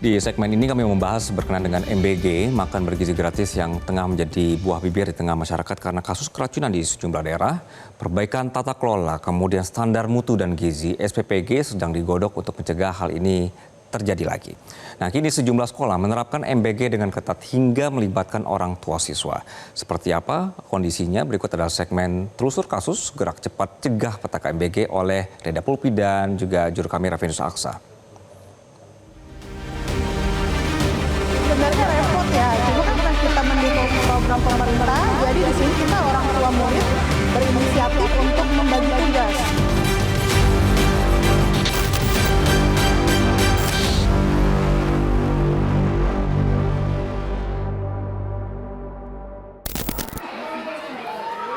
Di segmen ini kami membahas berkenaan dengan MBG, makan bergizi gratis yang tengah menjadi buah bibir di tengah masyarakat karena kasus keracunan di sejumlah daerah, perbaikan tata kelola, kemudian standar mutu dan gizi, SPPG sedang digodok untuk mencegah hal ini terjadi lagi. Nah, kini sejumlah sekolah menerapkan MBG dengan ketat hingga melibatkan orang tua siswa. Seperti apa kondisinya? Berikut adalah segmen Telusur Kasus Gerak Cepat Cegah Petaka MBG oleh Reda Pulpi dan juga juru kamera Venus Aksa. Sebenarnya repot ya, cuma kan kita mendukung program pemerintah, jadi di sini kita orang tua murid berinisiatif untuk membagi tugas.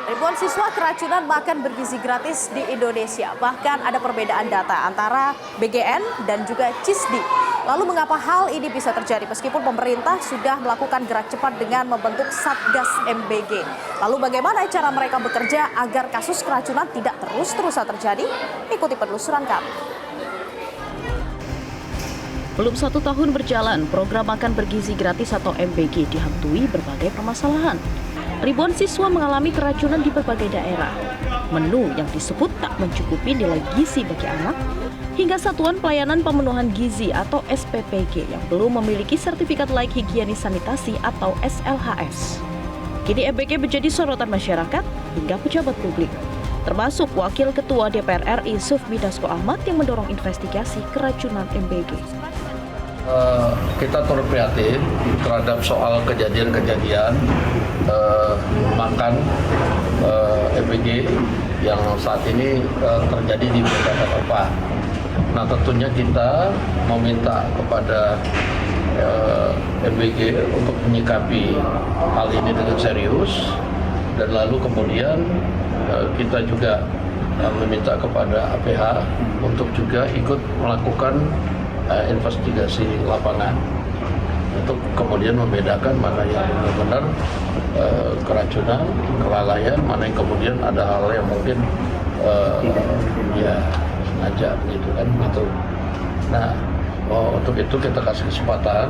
Ribuan siswa keracunan makan bergizi gratis di Indonesia. Bahkan ada perbedaan data antara BGN dan juga CISDI. Lalu mengapa hal ini bisa terjadi meskipun pemerintah sudah melakukan gerak cepat dengan membentuk Satgas MBG? Lalu bagaimana cara mereka bekerja agar kasus keracunan tidak terus-terusan terjadi? Ikuti penelusuran kami. Belum 1 tahun berjalan, program makan bergizi gratis atau MBG dihantui berbagai permasalahan. Ribuan siswa mengalami keracunan di berbagai daerah. Menu yang disebut tak mencukupi nilai gizi bagi anak, hingga Satuan Pelayanan Pemenuhan Gizi atau SPPG yang belum memiliki sertifikat layak higienis sanitasi atau SLHS. Kini MBG menjadi sorotan masyarakat hingga pejabat publik, termasuk Wakil Ketua DPR RI Sufmi Dasko Ahmad yang mendorong investigasi keracunan MBG. Kita turut prihatin terhadap soal kejadian-kejadian makan MBG yang saat ini terjadi di beberapa tempat. Nah, tentunya kita meminta kepada MBG untuk menyikapi hal ini dengan serius, dan lalu kemudian kita juga meminta kepada APH untuk juga ikut melakukan investigasi lapangan untuk kemudian membedakan mana yang benar-benar keracunan, kelalaian, mana yang kemudian ada hal yang mungkin sengaja gitu kan gitu. Nah, untuk itu kita kasih kesempatan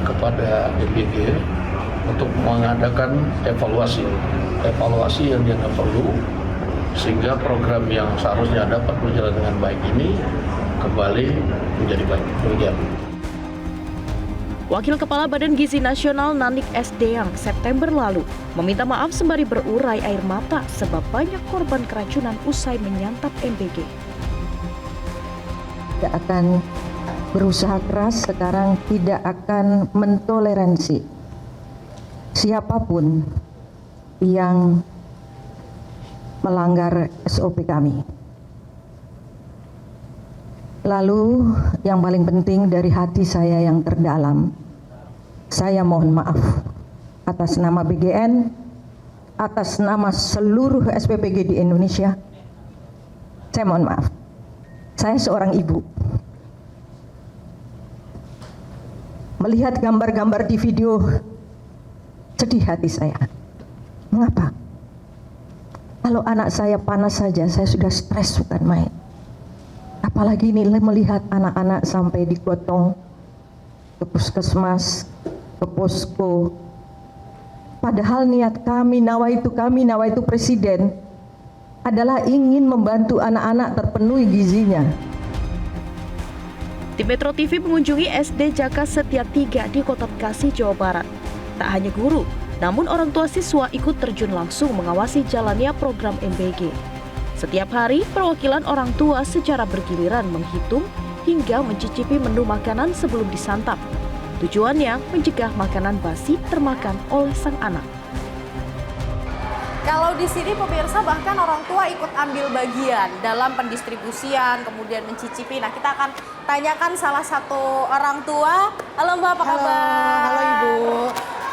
kepada MBG untuk mengadakan evaluasi yang dianggap perlu sehingga program yang seharusnya dapat berjalan dengan baik ini kembali menjadi baik. Demikian. Wakil Kepala Badan Gizi Nasional Nanik S. Deang September lalu meminta maaf sembari berurai air mata sebab banyak korban keracunan usai menyantap MBG. Tidak akan berusaha keras sekarang, tidak akan mentoleransi siapapun yang melanggar SOP kami. Lalu yang paling penting dari hati saya yang terdalam, saya mohon maaf atas nama BGN, atas nama seluruh SPPG di Indonesia. Saya mohon maaf. Saya seorang ibu. Melihat gambar-gambar di video, sedih hati saya. Mengapa? Kalau anak saya panas saja, saya sudah stres bukan main. Apalagi ini melihat anak-anak sampai digotong ke puskesmas, ke posko. Padahal niat kami, nawaitu presiden adalah ingin membantu anak-anak terpenuhi gizinya. Tim Metro TV mengunjungi SD Jaka Setia 3 di Kota Bekasi, Jawa Barat. Tak hanya guru, namun orang tua siswa ikut terjun langsung mengawasi jalannya program MBG. Setiap hari, perwakilan orang tua secara bergiliran menghitung hingga mencicipi menu makanan sebelum disantap. Tujuannya mencegah makanan basi termakan oleh sang anak. Kalau di sini pemirsa bahkan orang tua ikut ambil bagian dalam pendistribusian, kemudian mencicipi. Nah, kita akan tanyakan salah satu orang tua. Halo Mbak, apa kabar? Halo Ibu.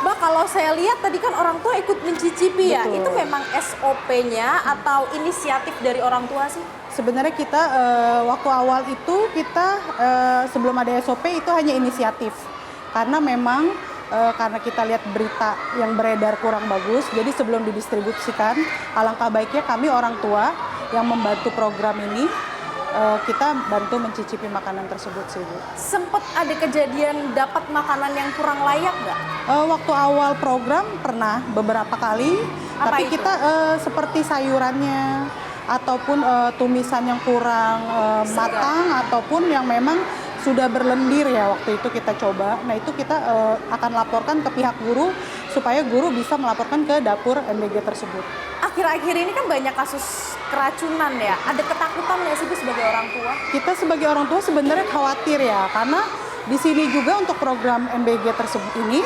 Mbak, kalau saya lihat tadi kan orang tua ikut mencicipi. Betul. Ya, itu memang SOP-nya atau inisiatif dari orang tua sih? Sebenarnya kita waktu awal itu kita sebelum ada SOP itu hanya inisiatif. Karena memang karena kita lihat berita yang beredar kurang bagus, jadi sebelum didistribusikan, alangkah baiknya kami orang tua yang membantu program ini kita bantu mencicipi makanan tersebut sih, Bu. Sempet ada kejadian dapat makanan yang kurang layak nggak? Waktu awal program pernah beberapa kali, Apa tapi itu? kita seperti sayurannya ataupun tumisan yang kurang matang ataupun yang memang sudah berlendir ya waktu itu kita coba. Nah itu kita akan laporkan ke pihak guru supaya guru bisa melaporkan ke dapur MBG tersebut. Akhir-akhir ini kan banyak kasus keracunan ya. Ada ketakutan nggak sih Bu sebagai orang tua? Kita sebagai orang tua sebenarnya khawatir ya, karena di sini juga untuk program MBG tersebut ini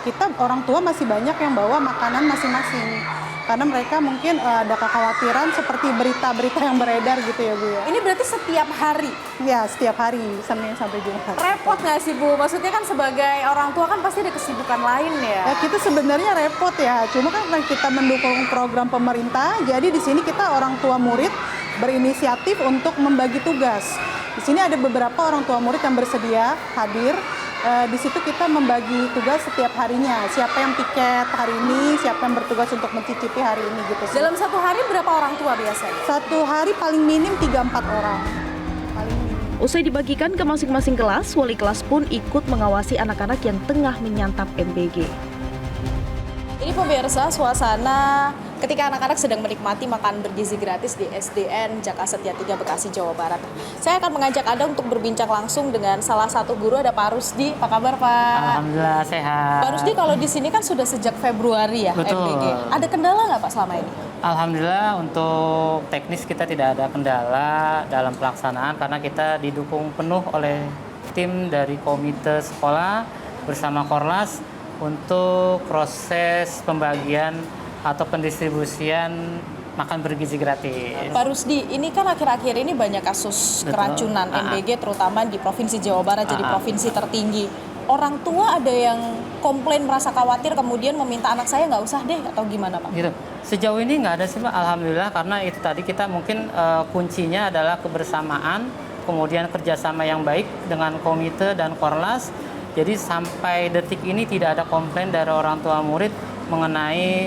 kita orang tua masih banyak yang bawa makanan masing-masing. Karena mereka mungkin ada kekhawatiran seperti berita-berita yang beredar gitu ya Bu ya. Ini berarti setiap hari? Ya setiap hari, Senin sampai Jumat. Repot nggak sih Bu? Maksudnya kan sebagai orang tua kan pasti ada kesibukan lain ya. Kita sebenarnya repot ya, cuma kan karena kita mendukung program pemerintah, jadi di sini kita orang tua murid berinisiatif untuk membagi tugas. Di sini ada beberapa orang tua murid yang bersedia hadir. Di situ kita membagi tugas setiap harinya. Siapa yang piket hari ini, siapa yang bertugas untuk mencicipi hari ini gitu sih. Dalam satu hari berapa orang tua biasanya? Satu hari paling minim 3-4 orang. Paling minim. Usai dibagikan ke masing-masing kelas, wali kelas pun ikut mengawasi anak-anak yang tengah menyantap MBG. Ini pemirsa suasana ketika anak-anak sedang menikmati makan bergizi gratis di SDN Jaka Setia 3 Bekasi, Jawa Barat. Saya akan mengajak Anda untuk berbincang langsung dengan salah satu guru, ada Pak Rusdi. Apa kabar Pak? Alhamdulillah sehat. Pak Rusdi, kalau di sini kan sudah sejak Februari ya. Betul. MBG. Ada kendala nggak Pak selama ini? Alhamdulillah untuk teknis kita tidak ada kendala dalam pelaksanaan karena kita didukung penuh oleh tim dari komite sekolah bersama Korlas untuk proses pembagian atau pendistribusian makan bergizi gratis. Pak Rusdi, ini kan akhir-akhir ini banyak kasus Betul. keracunan MBG terutama di Provinsi Jawa Barat, jadi provinsi tertinggi. Orang tua ada yang komplain merasa khawatir kemudian meminta anak saya nggak usah deh atau gimana Pak? Gitu. Sejauh ini nggak ada sih Pak, alhamdulillah, karena itu tadi kita mungkin kuncinya adalah kebersamaan, kemudian kerjasama yang baik dengan komite dan Korlas. Jadi sampai detik ini tidak ada komplain dari orang tua murid mengenai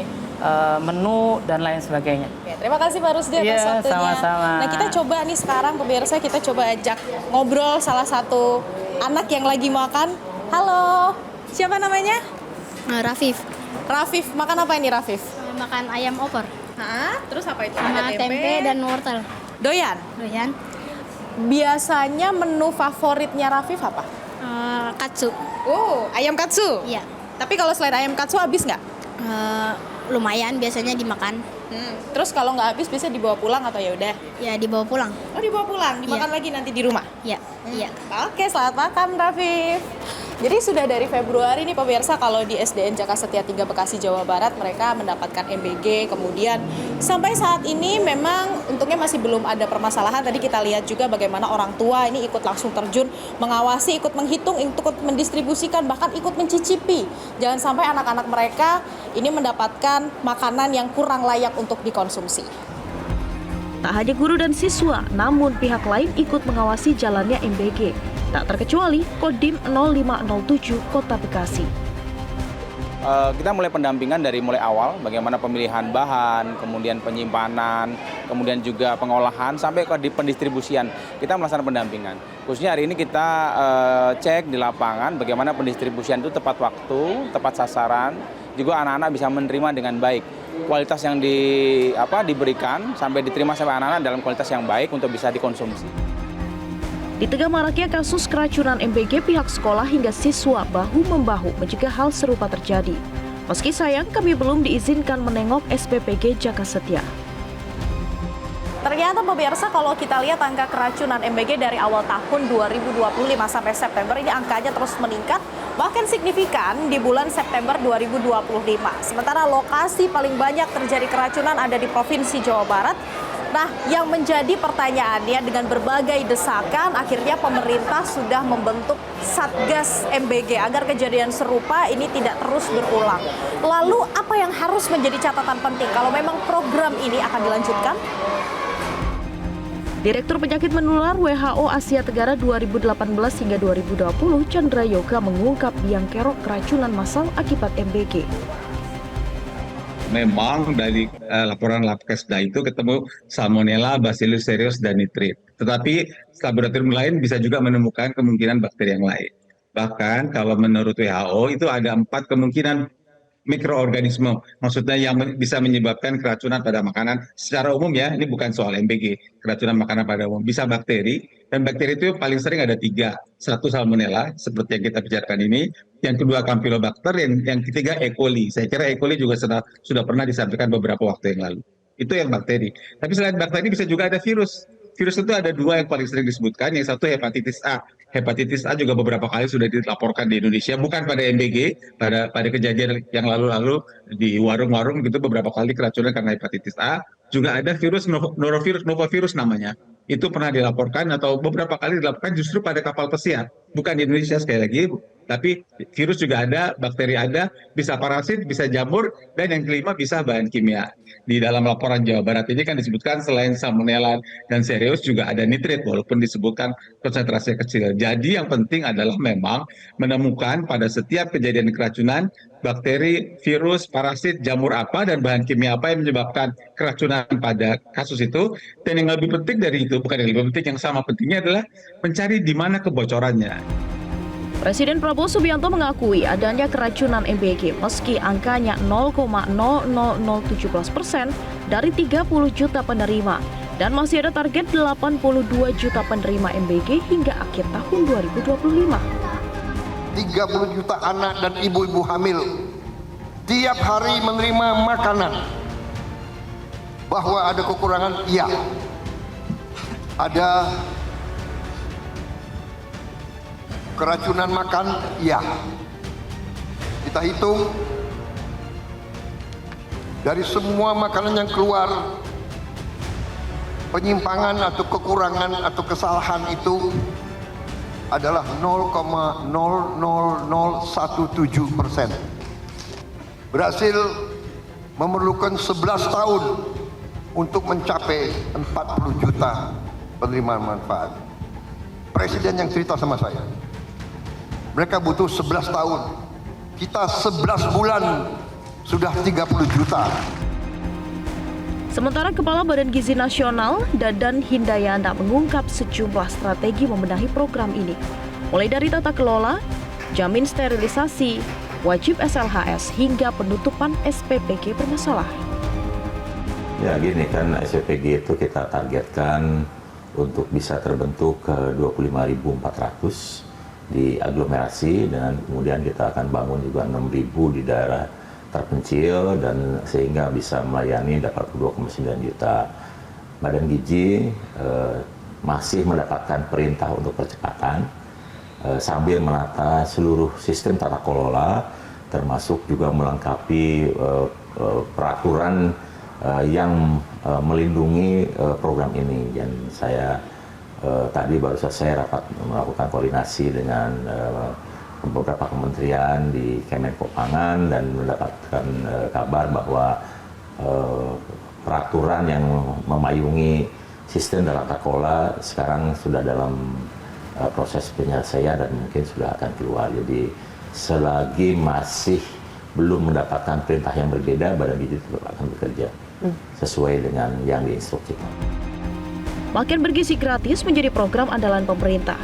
menu dan lain sebagainya. Oke, terima kasih Pak Rusdi atas Iya, waktunya. sama-sama. Nah kita coba nih sekarang pemirsa, kita coba ajak ngobrol salah satu anak yang lagi makan. Halo, siapa namanya? Rafif, Rafif, makan apa ini Rafif? makan ayam opor Hah? Terus apa itu? sama tempe dan wortel. Doyan. Doyan, Biasanya menu favoritnya Rafif apa? katsu. Oh, ayam katsu. Iya, Tapi kalau selain ayam katsu habis nggak? lumayan biasanya dimakan. Terus kalau nggak habis bisa dibawa pulang atau ya udah? Ya dibawa pulang. Oh dibawa pulang, dimakan Iya. lagi nanti di rumah. Ya, iya. Oke, selamat makan Rafif. Jadi sudah dari Februari nih pemirsa, kalau di SDN Jaka Setia 3 Bekasi, Jawa Barat mereka mendapatkan MBG. Kemudian sampai saat ini memang untungnya masih belum ada permasalahan. Tadi kita lihat juga bagaimana orang tua ini ikut langsung terjun mengawasi, ikut menghitung, ikut mendistribusikan, bahkan ikut mencicipi. Jangan sampai anak-anak mereka ini mendapatkan makanan yang kurang layak untuk dikonsumsi. Tak hanya guru dan siswa, namun pihak lain ikut mengawasi jalannya MBG. Tak terkecuali Kodim 0507 Kota Bekasi. Kita mulai pendampingan dari mulai awal, bagaimana pemilihan bahan, kemudian penyimpanan, kemudian juga pengolahan, sampai ke pendistribusian. Kita melaksanakan pendampingan. Khususnya hari ini kita cek di lapangan bagaimana pendistribusian itu tepat waktu, tepat sasaran, juga anak-anak bisa menerima dengan baik. Kualitas yang diberikan sampai diterima sampai anak-anak dalam kualitas yang baik untuk bisa dikonsumsi. Di tengah maraknya kasus keracunan MBG, pihak sekolah hingga siswa bahu-membahu mencegah hal serupa terjadi. Meski sayang, kami belum diizinkan menengok SPPG Jaka Setia. Ternyata pemirsa, kalau kita lihat angka keracunan MBG dari awal tahun 2025 sampai September ini angkanya terus meningkat, bahkan signifikan di bulan September 2025. Sementara lokasi paling banyak terjadi keracunan ada di Provinsi Jawa Barat. Nah, yang menjadi pertanyaannya dengan berbagai desakan, akhirnya pemerintah sudah membentuk Satgas MBG agar kejadian serupa ini tidak terus berulang. Lalu apa yang harus menjadi catatan penting kalau memang program ini akan dilanjutkan? Direktur Penyakit Menular WHO Asia Tenggara 2018 hingga 2020, Chandra Yoga mengungkap biang kerok keracunan massal akibat MBG. memang dari laporan Labkesda itu ketemu Salmonella, Bacillus cereus, dan nitrit. Tetapi laboratorium lain bisa juga menemukan kemungkinan bakteri yang lain. Bahkan kalau menurut WHO itu ada 4 kemungkinan mikroorganisme, maksudnya yang bisa menyebabkan keracunan pada makanan secara umum ya, ini bukan soal MBG, keracunan makanan pada umum, bisa bakteri, dan bakteri itu paling sering ada 3, 1 Salmonella, seperti yang kita bicarakan ini, yang kedua Campylobacter, yang ketiga E. coli. Saya kira E. coli juga sudah pernah disampaikan beberapa waktu yang lalu. Itu yang bakteri. Tapi selain bakteri bisa juga ada virus. Virus itu ada 2 yang paling sering disebutkan, yang satu hepatitis A. Hepatitis A juga beberapa kali sudah dilaporkan di Indonesia, bukan pada MBG, pada kejadian yang lalu-lalu di warung-warung gitu beberapa kali keracunan karena hepatitis A. Juga ada virus novovirus namanya. Itu pernah dilaporkan atau beberapa kali dilaporkan justru pada kapal pesiar. Bukan di Indonesia sekali lagi, tapi virus juga ada, bakteri ada, bisa parasit, bisa jamur, dan yang kelima bisa bahan kimia. Di dalam laporan Jawa Barat ini kan disebutkan selain Salmonella dan cereus juga ada nitrit, walaupun disebutkan konsentrasi kecil. Jadi yang penting adalah memang menemukan pada setiap kejadian keracunan, bakteri, virus, parasit, jamur apa, dan bahan kimia apa yang menyebabkan keracunan pada kasus itu. Dan yang lebih penting dari itu, bukan yang lebih penting, yang sama pentingnya adalah mencari di mana kebocorannya. Presiden Prabowo Subianto mengakui adanya keracunan MBG meski angkanya 0,00017% dari 30 juta penerima dan masih ada target 82 juta penerima MBG hingga akhir tahun 2025. 30 juta anak dan ibu-ibu hamil tiap hari menerima makanan. Bahwa ada kekurangan, iya. Ada keracunan makan, iya. Kita hitung dari semua makanan yang keluar, penyimpangan atau kekurangan atau kesalahan itu adalah 0,00017%. Berhasil memerlukan 11 tahun untuk mencapai 40 juta penerima manfaat. Presiden yang cerita sama saya, mereka butuh 11 tahun. Kita 11 bulan sudah 30 juta. Sementara Kepala Badan Gizi Nasional, Dadan Hindayana, mengungkap sejumlah strategi membenahi program ini. Mulai dari tata kelola, jamin sterilisasi, wajib SLHS, hingga penutupan SPPG bermasalah. Ya gini kan, SPPG itu kita targetkan untuk bisa terbentuk ke 25.400 di aglomerasi, dan kemudian kita akan bangun juga 6.000 di daerah terpencil, dan sehingga bisa melayani 82,9 juta. Badan Gizi masih mendapatkan perintah untuk percepatan sambil menata seluruh sistem tata kelola, termasuk juga melengkapi peraturan yang melindungi program ini. Dan saya tadi baru selesai rapat melakukan koordinasi dengan beberapa kementerian di Kemenko Pangan dan mendapatkan kabar bahwa peraturan yang memayungi sistem dan tata kelola sekarang sudah dalam proses penyelesaian dan mungkin sudah akan keluar. Jadi selagi masih belum mendapatkan perintah yang berbeda, Badan Gizi tetap akan bekerja sesuai dengan yang diinstruksikan. Makan bergizi gratis menjadi program andalan pemerintah.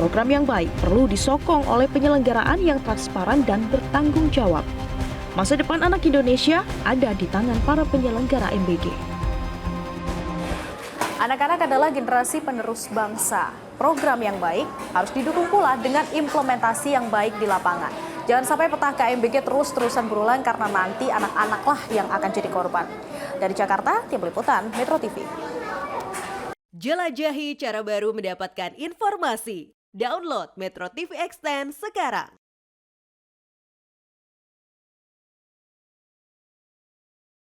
Program yang baik perlu disokong oleh penyelenggaraan yang transparan dan bertanggung jawab. Masa depan anak Indonesia ada di tangan para penyelenggara MBG. Anak-anak adalah generasi penerus bangsa. Program yang baik harus didukung pula dengan implementasi yang baik di lapangan. Jangan sampai petaka MBG terus-terusan berulang karena nanti anak-anaklah yang akan jadi korban. Dari Jakarta, Tim Liputan Metro TV. Jelajahi cara baru mendapatkan informasi. Download Metro TV Extend sekarang.